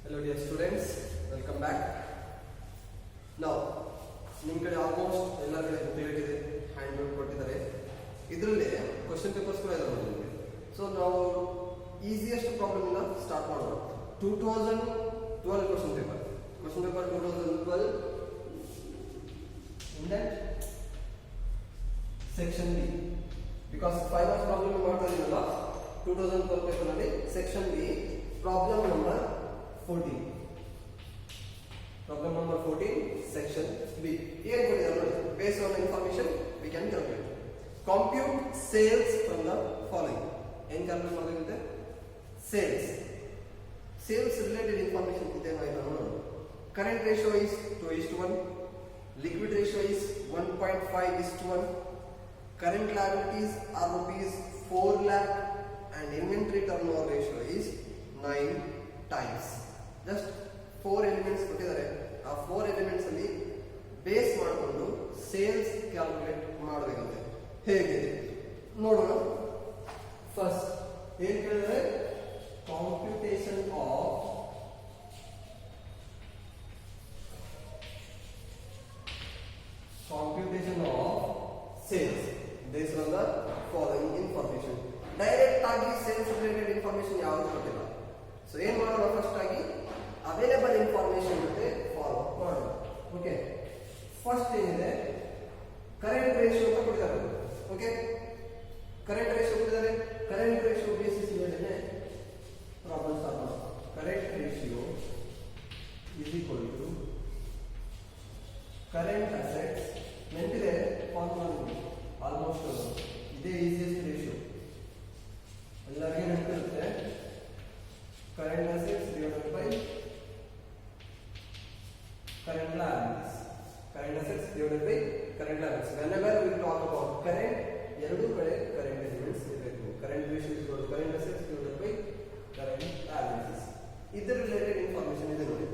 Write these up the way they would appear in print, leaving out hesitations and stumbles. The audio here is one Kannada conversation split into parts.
Hello dear students, welcome back. Now, ನಿಮ್ಮ ಕಡೆ ಆಲ್ಮೋಸ್ಟ್ ಎಲ್ಲ ಕಡೆ ಬುಕ್ಲೆಟ್ ಇದೆ, ಹ್ಯಾಂಡ್ ನೋಟ್ ಕೊಟ್ಟಿದ್ದಾರೆ. ಇದರಲ್ಲಿ ಕ್ವಶನ್ ಪೇಪರ್ಸ್ ಕೂಡ ಇದಾವೆ ನಿಮಗೆ. ಸೊ ನಾವು ಈಸಿಯೆಸ್ಟ್ ಪ್ರಾಬ್ಲಮ್ ಇಂದ ಸ್ಟಾರ್ಟ್ ಮಾಡೋಣ. 2012 question paper 2012 in that section B, because 5 hours problem ಮಾಡ್ತಾ ಇದೀವಲ್ಲ 2012 ಪೇಪರ್ ನಲ್ಲಿ section B problem number 14. Problem number 14, section B. Here we are based on information we can calculate. Compute sales from the following. In calculate madagante sales. Sales related information ಇದೆ ನಾವು. Current ratio is 2:1. Liquid ratio is 1.5:1. Current liabilities are rupees 4 lakh and inventory turnover ratio is 9 times. Just 4 elements ಕೊಟ್ಟಿದ್ದಾರೆ. ಆ 4 ಎಲಿಮೆಂಟ್ಸ್ ಅಲ್ಲಿ ಬೇಸ್ ಮಾಡಿಕೊಂಡು ಸೇಲ್ಸ್ ಕ್ಯಾಲ್ಕುಲೇಟ್ ಮಾಡಬೇಕಂತೆ. ಹೇಗೆ ನೋಡೋಣ. ಫಸ್ಟ್ ಏನ್ ಕೇಳಿದ್ರೆ computation of sales based on the following information. Direct ಆಗಿ ಸೇಲ್ಸ್ ರಿಲೇಟೆಡ್ ಇನ್ಫಾರ್ಮೇಶನ್ ಯಾವುದು ಕೊಟ್ಟಿಲ್ಲ. ಸೊ ಏನ್ ಮಾಡೋಣ, ಫಸ್ಟ್ ಆಗಿ ಅವೈಲೇಬಲ್ ಇನ್ಫಾರ್ಮೇಶನ್ ಜೊತೆ ಫಾಲೋ ಮಾಡೋಣ. ಓಕೆ, ಫಸ್ಟ್ ಏನಿದೆ ಕರೆಂಟ್ ರೇಷಿಯೋ ಅಂತ ಕೊಟ್ಟಿದ್ದಾರೆ. ಓಕೆ, ಕರೆಂಟ್ ರೇಷಿಯೋ ಕೊಟ್ಟಿದ್ದಾರೆ. ಕರೆಂಟ್ ರೇಷಿಯೋ ಬೇಸಿಸ್ ಮೇಲೆ ಪ್ರಾಬ್ಲಮ್ ಸ್ಟಾರ್ಟ್ ಮಾಡೋಣ. Current ratio is equal to current assets. ನೆನಪಿದೆ ಫಾರ್ಮುಲಾ, ಆಲ್ಮೋಸ್ಟ್ ಇದೇ ಈಸಿಯೆಸ್ಟ್ ರೇಷಿಯೋ ಎಲ್ಲರಿಗೂ ನೆನಪಿರುತ್ತೆ. Current assets divided by current liabilities. Current assets divided by current liabilities. Whenever we talk about current, ಎರಡು ಕಡೆ current elements ಇರಬೇಕು. Current ratio is equal to current assets divided by current liabilities. ಇದರ ರಿಲೇಟೆಡ್ ಇನ್ಫಾರ್ಮೇಶನ್ ಇದೆ ನೋಡಿ.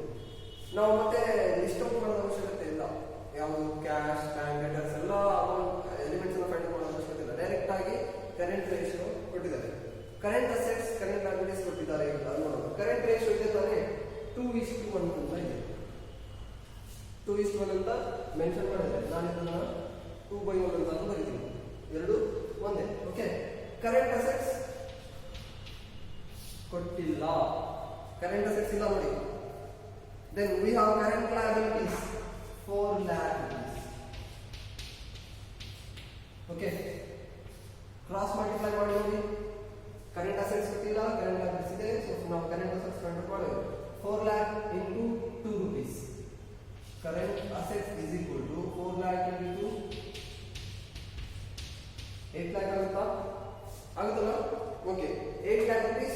ನಾವು ಮತ್ತೆ ಲಿಸ್ಟ್ ಔಟ್ ಮಾಡೋ ಅವಶ್ಯಕತೆ ಇಲ್ಲ. ಯಾವುದು ಕ್ಯಾಶ್, ಬ್ಯಾಂಕ್ ಡೆಟರ್ಸ್ ಎಲ್ಲ ಎಲಿಮೆಂಟ್ಸ್ ಅನ್ನು ಫೈಂಡ್ ಮಾಡೋ ಅವಶ್ಯಕತೆ ಇಲ್ಲ. ಡೈರೆಕ್ಟ್ ಆಗಿ ಕರೆಂಟ್ ರೇಷಿಯೋ ಕೊಟ್ಟಿದ್ದಾರೆ. ಕರೆಂಟ್ ಅಸೆಟ್ಸ್, ಕರೆಂಟ್ ಲಯಬಿಲಿಟೀಸ್ ಕೊಟ್ಟಿದ್ದಾರೆ. ಕರೆಂಟ್ ರೇಷಿಯೋ ಇದೆ ತಾನೇ 2:1 ಅಂತ ಇದೆ. 2:1 ಅಂತ ಮೆನ್ಷನ್ ಮಾಡಿದ್ದಾರೆ. ನಾನು ಇದನ್ನ 2/1 ಅಂತ ಬರೀತೀನಿ. ಎರಡು ಒಂದೇ. ಓಕೆ, ಕರೆಂಟ್ ಅಸೆಟ್ಸ್ ಕೊಟ್ಟಿಲ್ಲ. ಕರೆಂಟ್ ಅಸೆಟ್ಸ್ ಇಲ್ಲ ನೋಡಿ. Then we have current liabilities 4 lakh rupees. Okay, cross multiply ಮಾಡಿ ನೋಡಿ. ಕರೆಂಟ್ ಅಸೆಟ್ಸ್ ಕೊಟ್ಟಿಲ್ಲ, ಕರೆಂಟ್ ಲಯಬಿಲಿಟೀಸ್ ಇದೆ. ಸೊ ನಾವು ಕರೆಂಟ್ ಅಸೆಟ್ಸ್ ಕಂಡುಹಿಡಿದು ಮಾಡೋದು 4 lakh into 2 rupees. Current assets is equal to 4 lakh into 8 lakh ಆಗುತ್ತಲ್ಲ. Okay, 8 lakh rupees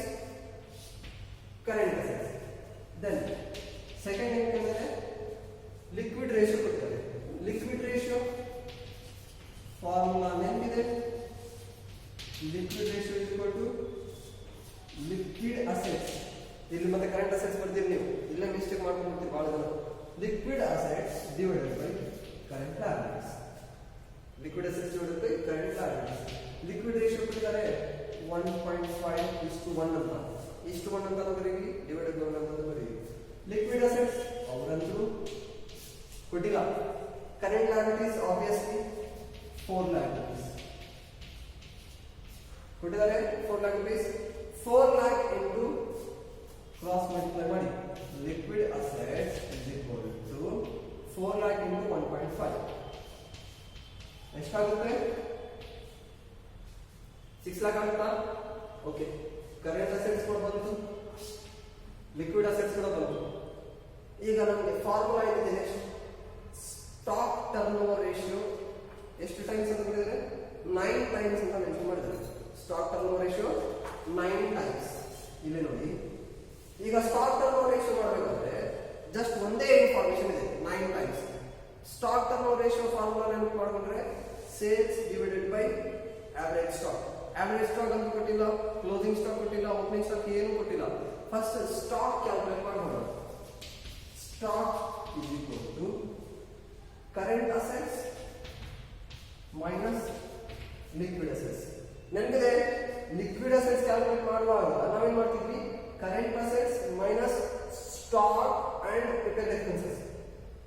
current assets. Then second ಏನಂದ್ರೆ ಲಿಕ್ವಿಡ್ ರೇಷಿಯೋ ಕೊಡ್ತಾರೆ. ಲಿಕ್ವಿಡ್ ರೇಷಿಯೋ ಫಾರ್ಮುಲಾ ನೆನಪಿದೆ. Liquid ratio is equal to liquid assets. ಇಲ್ಲಿ ಮತ್ತೆ ಕರೆಂಟ್ ಅಸೆಟ್ಸ್ ಬರ್ತೀರಿ ನೀವು, ಇಲ್ಲೇ ಮಿಸ್ಟೇಕ್ ಮಾಡ್ಕೊಂಡ್ಬಿಡ್ತೀರಿ ಬಹಳ ಜನ. Liquid assets divided by current liabilities. Liquid assets divided by current liabilities. Liquid ratio ಕೊಟ್ಟಿದ್ದಾರೆ 1.5:1 ಅಂತ. 1 ಅಂತ ಬರೀರಿ, ಡಿವೈಡೆಡ್ ಬೈ 1 ಅಂತ ಬರೀರಿ. ಲಿಕ್ವಿಡ್ ಅಸೆಟ್ಸ್ ಅವರಂತೂ ಕೊಟ್ಟಿಲ್ಲ. Current liabilities obviously 4 lakh rupees ಕೊಟ್ಟಿದ್ದಾರೆ. 4 lakh rupees. 4 lakh into cross multiply ಮಾಡಿ. Liquid assets is equal to 4 lakh into 1.5 ಎಷ್ಟಾಗುತ್ತೆ? 6 lakh ಆಗುತ್ತಾ? ಓಕೆ, ಕರೆಂಟ್ ಅಸೆಟ್ಸ್ ಕೂಡ ಬಂತು, ಲಿಕ್ವಿಡ್ ಅಸೆಟ್ಸ್ ಕೂಡ ಬಂತು. ಈಗ ನಮಗೆ ಫಾರ್ಮುಲಾ ಏನಿದೆ, next stock turnover ratio ಎಷ್ಟು ಟೈಮ್ಸ್ ಅಂತ ಹೇಳಿದ್ರೆ 9 ಟೈಮ್ಸ್ ಅಂತ ಮೆನ್ಷನ್ ಮಾಡಿದ್ದಾರೆ. Stock turnover ratio 9 times ಇಲ್ಲಿ ನೋಡಿ. ಈಗ ಸ್ಟಾಕ್ ಟರ್ನ್ ಓವರ್ ರೇಷಿಯೋ ಮಾಡಬೇಕಾದ್ರೆ ಜಸ್ಟ್ ಒಂದೇ ಇನ್ಫಾರ್ಮೇಶನ್ ಇದೆ, 9 times. Stock turnover ratio formula ನೆನಪು ಮಾಡಿಕೊಂಡ್ರೆ sales divided by average stock. Average stock ಅಂತ ಕೊಟ್ಟಿಲ್ಲ, ಕ್ಲೋಸಿಂಗ್ ಸ್ಟಾಕ್ ಕೊಟ್ಟಿಲ್ಲ, ಓಪನಿಂಗ್ ಸ್ಟಾಕ್ ಏನು ಕೊಟ್ಟಿಲ್ಲ. ಫಸ್ಟ್ ಸ್ಟಾಕ್ ಕ್ಯಾಲ್ಕುಲೇಟ್ ಮಾಡೋಣ. Stock is equal to current assets minus liquid assets. ನೆನಪಿದೆ, ಲಿಕ್ವಿಡ್ ಅಸೆಟ್ಸ್ ಕ್ಯಾಲ್ಕುಲೇಟ್ ಮಾಡುವಾಗ ನಾವೇನ್ ಮಾಡ್ತಿದ್ವಿ, current assets minus stock and prepared expenses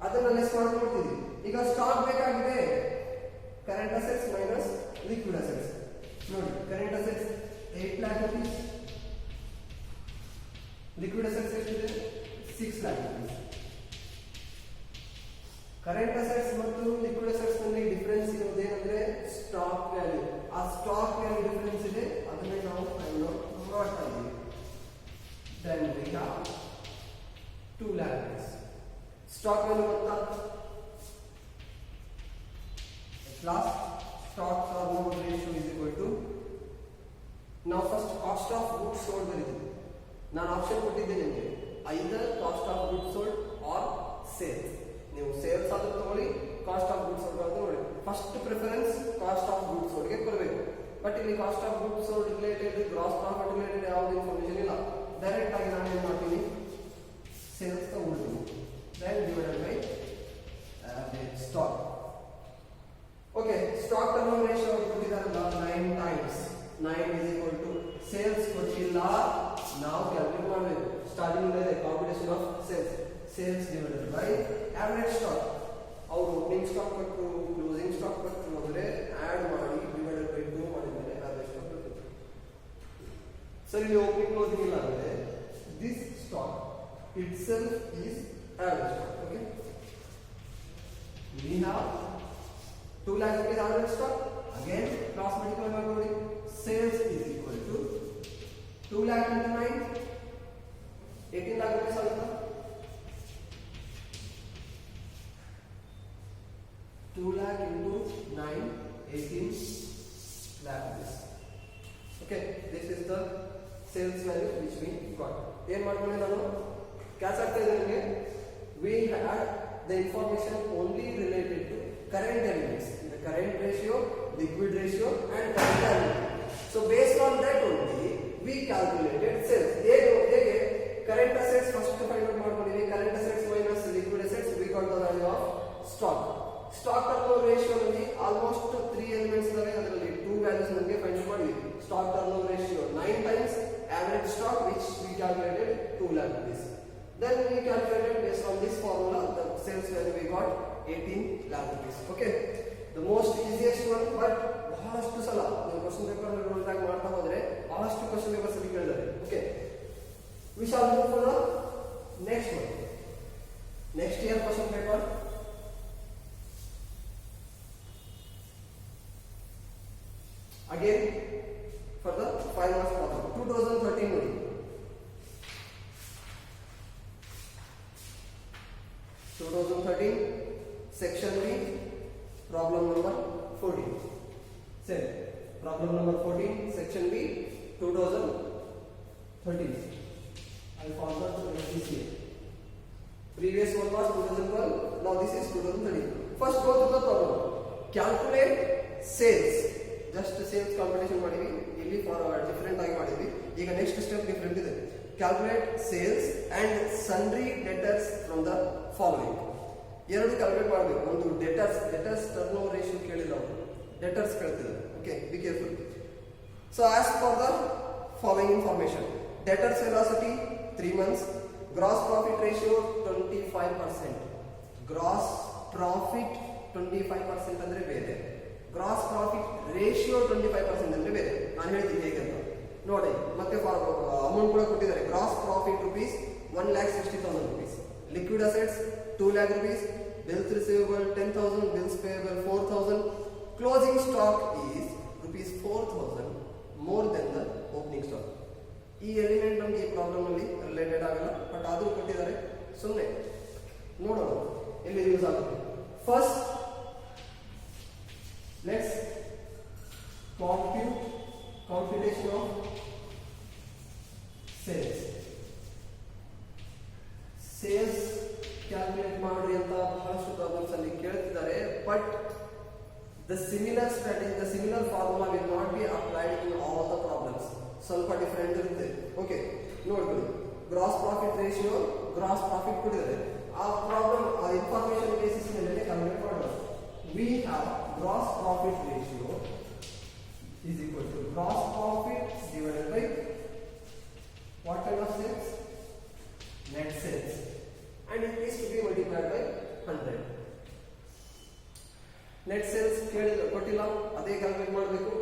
ಅದನ್ನ ಲೆಸ್ ಮಾಡ್ಕೊಳ್ತೀವಿ. ಈಗ ಸ್ಟಾಕ್ ಬೇಕಾಗಿದೆ, current assets minus liquid assets. ನೋಡಿ current assets 8 lakh rupees, liquid assets ಎಷ್ಟಿದೆ 6 lakh rupees. ಕರೆಂಟ್ ಅಸೆಟ್ಸ್ ಮತ್ತು ಲಿಕ್ವಿಡ್ ಅಸೆಟ್ಸ್ ನಲ್ಲಿ ಡಿಫರೆನ್ಸ್ ಇರೋದೇನಂದ್ರೆ ಸ್ಟಾಕ್ ವ್ಯಾಲ್ಯೂ. ಆ ಸ್ಟಾಕ್ ವ್ಯಾಲ್ಯೂ ಡಿಫರೆನ್ಸ್ ಇದೆ, ಅದನ್ನೇ ನಾವು ಫೈಂಡ್ ಔಟ್ ಮಾಡ್ತಾ ಇದ್ದೀವಿ. then we have 2 lakh rupees. Stock value ಅಂತ last stock turnover ratio is equal to, now first cost of goods sold ಬರೀತೀವಿ. ನಾನು ಆಪ್ಷನ್ ಕೊಟ್ಟಿದ್ದೆ ನಿಮಗೆ, either cost of goods sold or sales. ನೀವು ಸೇಲ್ಸ್ ಆದ್ರೂ ತಗೊಳ್ಳಿ, ಕಾಸ್ಟ್ ಆಫ್ ಗೂಡ್ಸ್ ಸೋಲ್ಡ್ ಆದ್ರೂ ನೋಡಿ. First preference cost of goods sold ಗೆ ಕೊಡಬೇಕು. ಬಟ್ ಇಲ್ಲಿ cost of goods sold related, gross profit related ಯಾವ್ದು ಇನ್ಫಾರ್ಮೇಶನ್ ಇಲ್ಲ. ಡೈರೆಕ್ಟ್ ಆಗಿ ನಾನು ಏನು ಮಾಡ್ತೀನಿ, ಸೇಲ್ಸ್ ತಗೊಳ್ತೀನಿ, then divided by stock. Okay, stock turnover ratio ಕೊಟ್ಟಿದ್ದಾರಲ್ಲ 9 times, 9 is equal to sales ಕೊಟ್ಟಿಲ್ಲ, ನಾವು ಕ್ಯಾಲ್ಕುಲೇಟ್ ಮಾಡಬೇಕು. ಸ್ಟಾರ್ಟಿಂಗ್ ಇದೆ computation of sales divided by average stock. ಅವರು ಓಪನಿಂಗ್ ಸ್ಟಾಕ್ ಕೊಟ್ಟು ಕ್ಲೋಸಿಂಗ್ ಸ್ಟಾಕ್ ಕೊಟ್ಟು ಅಂದ್ರೆ ಆಡ್ ಮಾಡಿ ಡಿವೈಡೆಡ್ ಬೈ 2 ಮಾಡಿದ್ರೆ ಆವರೇಜ್ ಸ್ಟಾಕ್ ಬರುತ್ತೆ. ಸರ್ ಇಲ್ಲಿ ಓಪನಿಂಗ್ ಕ್ಲೋಸಿಂಗ್ ಇಲ್ಲ ಅಂದ್ರೆ this stock itself is average stock. Okay, we have 2 lakh rupees average stock. Again cross multiply ಮಾಡಿ, sales is equal to 2 lakh into 9, 18 lakh rupees ಆಗುತ್ತಾ? 2 lakh into 9, 18 lakh rupees. Okay, this is the sales value which we got. ಏನು ಮಾಡ್ಕೊಂಡೆ ನಾನು ಕ್ಯಾಚ್ ಆಗ್ತಾ ಇದೆ ನಿಮಗೆ. we had the information only related to current elements, the current ratio, liquid ratio and current element. So based on that only we calculated sales. ಹೇಗೆ current assets first find out ಮಾಡ್ಕೊಂಡಿವಿ, current assets minus liquid assets, we got the value of stock. Stock turnover ratio ನಲ್ಲಿ ಆಲ್ಮೋಸ್ಟ್ 3 ಎಲಿಮೆಂಟ್ಸ್ ಇದಾವೆ, ಅದರಲ್ಲಿ 2 ವ್ಯಾಲ್ಯೂಸ್ ನಮಗೆ ಫೈಂಡ್ ಮಾಡಿದ್ವಿ. Stock turnover ratio 9 times, average stock which we calculated 2 lakh rupees. Then we calculated based on this formula the sales value we got 18 lakh rupees. Okay, the most easiest one, but ಬಹಳಷ್ಟು ಸಲ ನೀವು ಕ್ವೆಶ್ಚನ್ ಪೇಪರ್ ಅಲ್ಲಿ ನೋಡಿದಾಗ ಮಾಡ್ತಾ ಹೋದ್ರೆ ಬಹಳಷ್ಟು ಕ್ವೆಶ್ಚನ್ ಪೇಪರ್ಸ್ ಅಲ್ಲಿ ಕೇಳಿದ್ದಾರೆ. Okay, we shall move for the next one. Next year question paper. Again for the 5 marks problem 2013 ನೋಡಿ. 2013 section B problem number 14. Say problem number 14 section B 2013. I forgot to write this here. Previous one was 2012, now this is 2013. First go to the problem. Calculate sales. Just sales computation ಮಾಡಿವಿ, ಇಲ್ಲಿ ಫಾರ್ ಡಿಫರೆಂಟ್ ಆಗಿ ಮಾಡಿದ್ವಿ. ಈಗ ನೆಕ್ಸ್ಟ್ ಸ್ಟೆಪ್ ಡಿಫರೆಂಟ್ ಇದೆ. Calculate sales and sundry debtors from the following. ಎರಡು ಕ್ಯಾಲ್ಕುಲೇಟ್ ಮಾಡಬೇಕು. ಒಂದು ಡೆಟರ್ಸ್ ಟರ್ನೋವರ್ ರೇಷಿಯೋ ಕೇಳಿಲ್ಲ, ಅವರು ಡೆಟರ್ಸ್ ಕೇಳ್ತಿದ್ದಾರೆ. Okay, be careful. So as for the following information, debtors velocity 3 months, gross profit ratio 25%. Gross profit 25% ಅಂದ್ರೆ ಬೇರೆ, ಗ್ರಾಸ್ ಪ್ರಾಫಿಟ್ ರೇಷಿಯೋ 25% ಅಂದ್ರೆ ಬೇರೆ. ನಾನು ಹೇಳ್ತೀನಿ ಹೇಗೆ ಅಂತ ನೋಡಿ. ಮತ್ತೆ ಅಮೌಂಟ್ ಕೂಡ ಕೊಟ್ಟಿದ್ದಾರೆ. Gross profit rupees 1,60,000 rupees, liquid assets 2 lakh rupees, bills receivable 10,000, bills payable 4,000, closing stock is rupees 4,000 more than the opening stock. ಈ ಎಲಿಮೆಂಟ್ ನಮಗೆ ಈ ಪ್ರಾಬ್ಲಮ್ ಅಲ್ಲಿ ರಿಲೇಟೆಡ್ ಆಗಲ್ಲ, ಬಟ್ ಆದ್ರೂ ಕೊಟ್ಟಿದ್ದಾರೆ, ಸುಮ್ಮನೆ ನೋಡೋಣ ಎಲ್ಲಿ ಯೂಸ್ ಆಗುತ್ತೆ. First let's computation of sales. Sales calculate ಮಾಡ್ರಿ ಅಂತ ಬಹಳಷ್ಟು ಪ್ರಾಬ್ಲಮ್ಸ್ ಅಲ್ಲಿ ಕೇಳ್ತಿದ್ದಾರೆ, but the similar strategy, the similar formula will not be applied in all the problems. ಸ್ವಲ್ಪ ಡಿಫರೆಂಟ್ ಇರುತ್ತೆ. ಓಕೆ, ನೋಡ್ಕೊಳ್ಳಿ. Gross profit ratio, gross profit ಕೊಟ್ಟಿದ್ದಾರೆ. ಆ ಪ್ರಾಬ್ಲಮ್ ಆ ಇನ್ಫಾರ್ಮೇಶನ್ ಬೇಸಿಸ್ ಮೇಲೆ ಕ್ಯಾಲ್ಕುಲೇಟ್ ಮಾಡೋಣ. We have gross profit ratio is equal to gross profit divided by what kind of sales? Net sales. ಅದೇ ಕ್ಯಾಲ್ಕುಲೇಟ್ ಮಾಡಬೇಕು.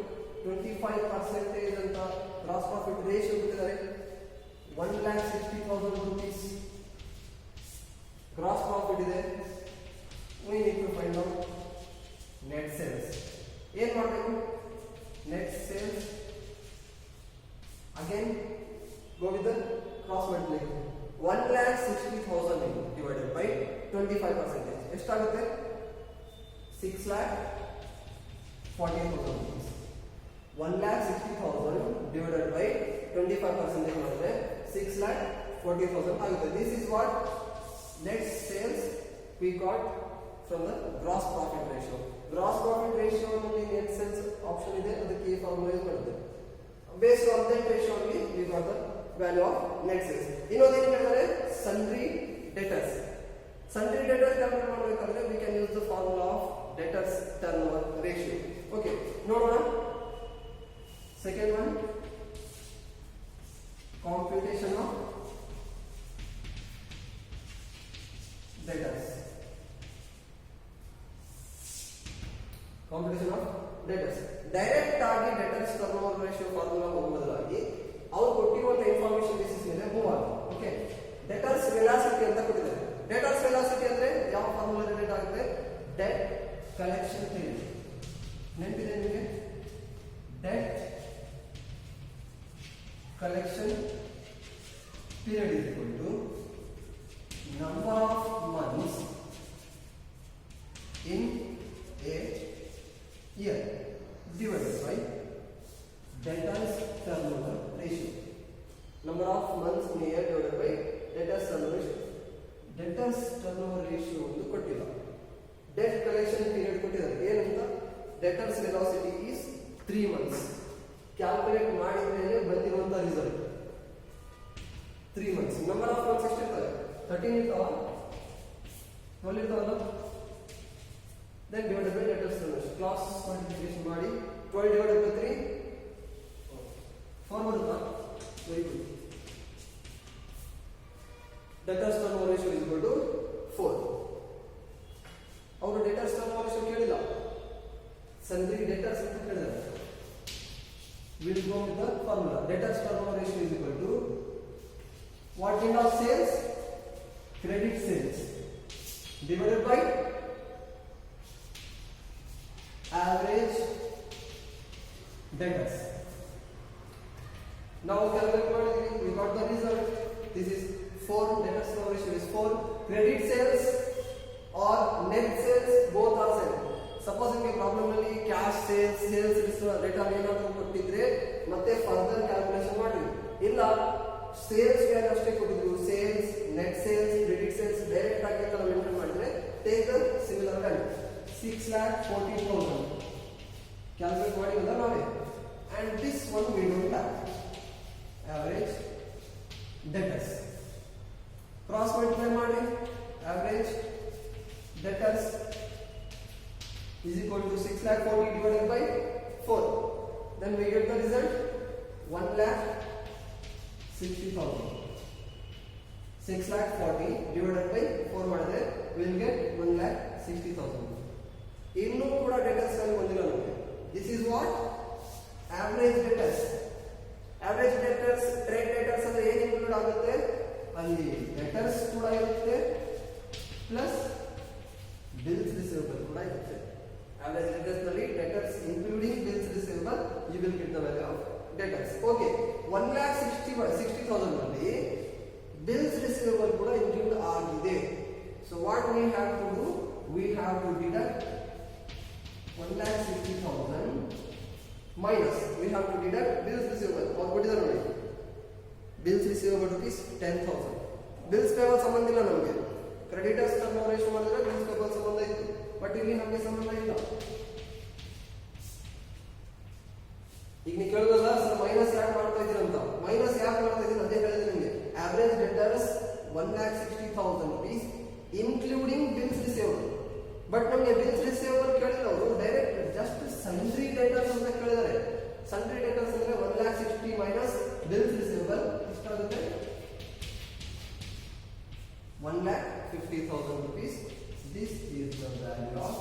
25% ಅಂತ ಗ್ರಾಸ್ ಪ್ರಾಫಿಟ್ ರೇಷಿಯೋ ಕೊಟ್ಟಿದ್ದಾರೆ. 1,60,000 rupees gross profit ಇದೆ. we need to find out net sales. ಏನು ಮಾಡಬೇಕು? net sales again go with the cross multiplication. 1,60,000 divided by 25%. ಎಷ್ಟಾಗುತ್ತೆ? 6,40,000 rupees. 1,60,000 divided by 25% ಮಾಡಿದ್ರೆ 6,40,000 ಆಗುತ್ತೆ. This is what net sales we got from the gross profit ratio. Gross profit ratio ನಲ್ಲಿ net sales option ಇದೆ, ಅದಕ್ಕೆ ಈ ಫಾರ್ಮುಲಾ ಯೂಸ್ ಮಾಡುತ್ತೆ. Based on that ratio only we got the value of net sales. ಇನ್ನೊಂದು ಏನು ಹೇಳಿದರೆ sundry debtors. Sundry debtors calculate ಮಾಡಬೇಕಾದ್ರೆ we can use the formula of debtors turnover ratio. Okay, ನೋಡೋಣ. Second one, computation of debtors. Computation of debtors. Direct ಆಗಿ debtors turnover ratio ಫಾರ್ಮುಲಾ ಹೋಗೋದರಾಗಿ ಅವರು ಕೊಟ್ಟಿರುವಂತ ಇನ್ಫಾರ್ಮೇಶನ್ ಬೇಸಿಸ್ ಮೇಲೆ ಮೂವ್ ಆಗುತ್ತೆ. ಓಕೆ, debtors velocity ಅಂತ ಕೊಟ್ಟಿದ್ದಾರೆ. debtors velocity ಅಂದ್ರೆ ಯಾವ ಫಾರ್ಮುಲಾ ರಿಲೇಟ್ ಆಗುತ್ತೆ? debt collection period. ನೆನಪಿದೆ ನಿಮಗೆ? debt collection period is equal to number of months in a year divided by debtors turnover ratio. Number of months in a year divided by debtors turnover ratio. Debtors turnover ratio ಒಂದು ಕೊಟ್ಟಿಲ್ಲ. debt collection period ಕೊಟ್ಟಿದ್ದಾರೆ. ಏನಂತ? debtors velocity is 3 months. Calculate ಮಾಡಿದ್ರೆ ಬಂದಿರುವಂತ result 3 months. Number of months ಎಷ್ಟಿರ್ತವೆ? 13 ಇರ್ತಾವ, 12 ಇರ್ತಾವಲ್ಲ. then divided by debtors turnover. Cross multiplication ಮಾಡಿ 12 divided by 3 4 ಬರುತ್ತಾ? Very good. debtors turnover ratio is equal to 4. ಅವರು debtors turnover ratio ಕೇಳಿಲ್ಲ, sundry debtors ಅಂತ ಕೇಳಿದ್ದಾರೆ. we'll go with the formula. Debtors turnover ratio is equal to what kind of sales? Credit sales divided by average debtors. Now calculate ಮಾಡಿದ್ವಿ, we got the result. This is 4. Debtors turnover ratio is 4. Credit sales or net sales both are same. Suppose ನಿಮಗೆ ಪ್ರಾಬ್ಲಮ್ ಅಲ್ಲಿ ಕ್ಯಾಶ್ ಸೇಲ್ಸ್, ಸೇಲ್ಸ್ ರಿಟರ್ನ್ ಏನಾದರೂ ಕೊಟ್ಟಿದ್ರೆ ಮತ್ತೆ ಫರ್ದರ್ ಕ್ಯಾಲ್ಕುಲೇಷನ್ ಮಾಡಿ. ಇಲ್ಲ, ಸೇಲ್ಸ್ ವ್ಯಾಲ್ಯೂ ಅಷ್ಟೇ ಕೊಟ್ಟಿದ್ರು, sales, net sales, credit sales direct ಆಗಿ ಅಂತ ನಾವು ಮೆಂಟೇನ್ ಮಾಡಿದ್ರೆ take the similar value. 6,40,000 calculate ಮಾಡಿಲ್ಲ ನಾವೇ. And this one we don't have. Average debtors cross multiply ಮಾಡಿ. Average debtors is equal to 6,40,000 divided by 4. Then we get the result 1,60,000. 6,40,000 divided by 4 ಮಾಡಿದ್ರೆ we will get 1,60,000. ಇನ್ನೂ ಕೂಡ debtors ಅಲ್ಲಿ ಬಂದಿಲ್ಲ ನಮಗೆ. This is what average debtors. Average debtors, trade debtors ಅಂದ್ರೆ ಏನು ಇನ್ಕ್ಲೂಡ್ ಆಗುತ್ತೆ? ಅಲ್ಲಿ debtors ಕೂಡ ಇರುತ್ತೆ ಪ್ಲಸ್ bills receivable ಕೂಡ ಇರುತ್ತೆ. Average debtors ನಲ್ಲಿ debtors including bills receivable you will get the value of debtors. Okay, 1,60,000 ನಲ್ಲಿ bills receivable ಕೂಡ include ಆಗಿದೆ. So what we have to do? We have to deduct 1,60,000 minus we have to deduct bills receivable. और ಕೊಟ್ಟಿದ್ದಾರೆ ನೋಡಿ, bills receivable rupees 10,000. bills payable ಸಂಬಂಧ ಇಲ್ಲ ನಮಗೆ. creditors turnover ratio ಮಾಡಿದ್ರೆ bills payable ಸಂಬಂಧ ಇತ್ತು, ಬಟ್ ಇಲ್ಲಿ ನಮಗೆ ಸಂಬಂಧ ಇಲ್ಲ. ಈಗ ನೀವು ಕೇಳಿದ್ರಲ್ಲ ಸರ್ ಮೈನಸ್ ಯಾಕೆ ಮಾಡ್ತಾ ಇದ್ದೀರಾ ಅಂತ. ಮೈನಸ್ ಯಾಕೆ ಮಾಡ್ತಾ ಇದ್ದೀನಿ ಅದೇ ಹೇಳಿದ್ರೆ ನಿಮಗೆ. Average debtors 1,60,000 rupees including bills receivable. But ನಮಗೆ ಬಿಲ್ಸ್ ರಿಸೀವಬಲ್ ಕೇಳಿಲ್ಲ, ಅವರು ಡೈರೆಕ್ಟ್ ಜಸ್ಟ್ ಸನ್ಡ್ರಿ ಡೆಟರ್ಸ್ ಅಂತ ಕೇಳಿದ್ದಾರೆ. ಸನ್ಡ್ರಿ ಡೆಟರ್ಸ್ ಅಂದ್ರೆ 1,60,000 ಮೈನಸ್ ಬಿಲ್ಸ್ ರಿಸೀವಬಲ್ ಎಷ್ಟಾಗುತ್ತೆ? 1,50,000 rupees. This is the value of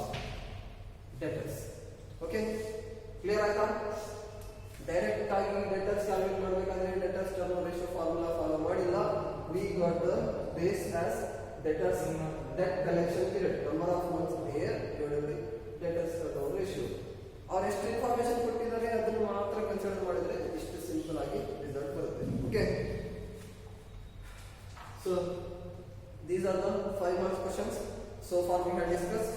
debtors. Okay. Clear ಆಯ್ತಾ? ಡೈರೆಕ್ಟ್ ಆಗಿ ಡೆಟರ್ಸ್ ಕ್ಯಾಲ್ಕುಲೇಟ್ ಮಾಡಬೇಕಾದ್ರೆ debtors turn ratio formula follow ಮಾಡಿಲ್ಲ. We got the base as debtors debt collection period, number of months year divided by debtors turn ratio. ಅವ್ರು ಎಷ್ಟು ಇನ್ಫಾರ್ಮೇಶನ್ ಕೊಟ್ಟಿದ್ದಾರೆ ಅದನ್ನು ಮಾತ್ರ ಕನ್ಸಿಡರ್ ಮಾಡಿದ್ರೆ ಇಷ್ಟು ಸಿಂಪಲ್ ಆಗಿ ರಿಸಲ್ಟ್ ಬರುತ್ತೆ. Okay, so these are the 5 marks questions. So far we have discussed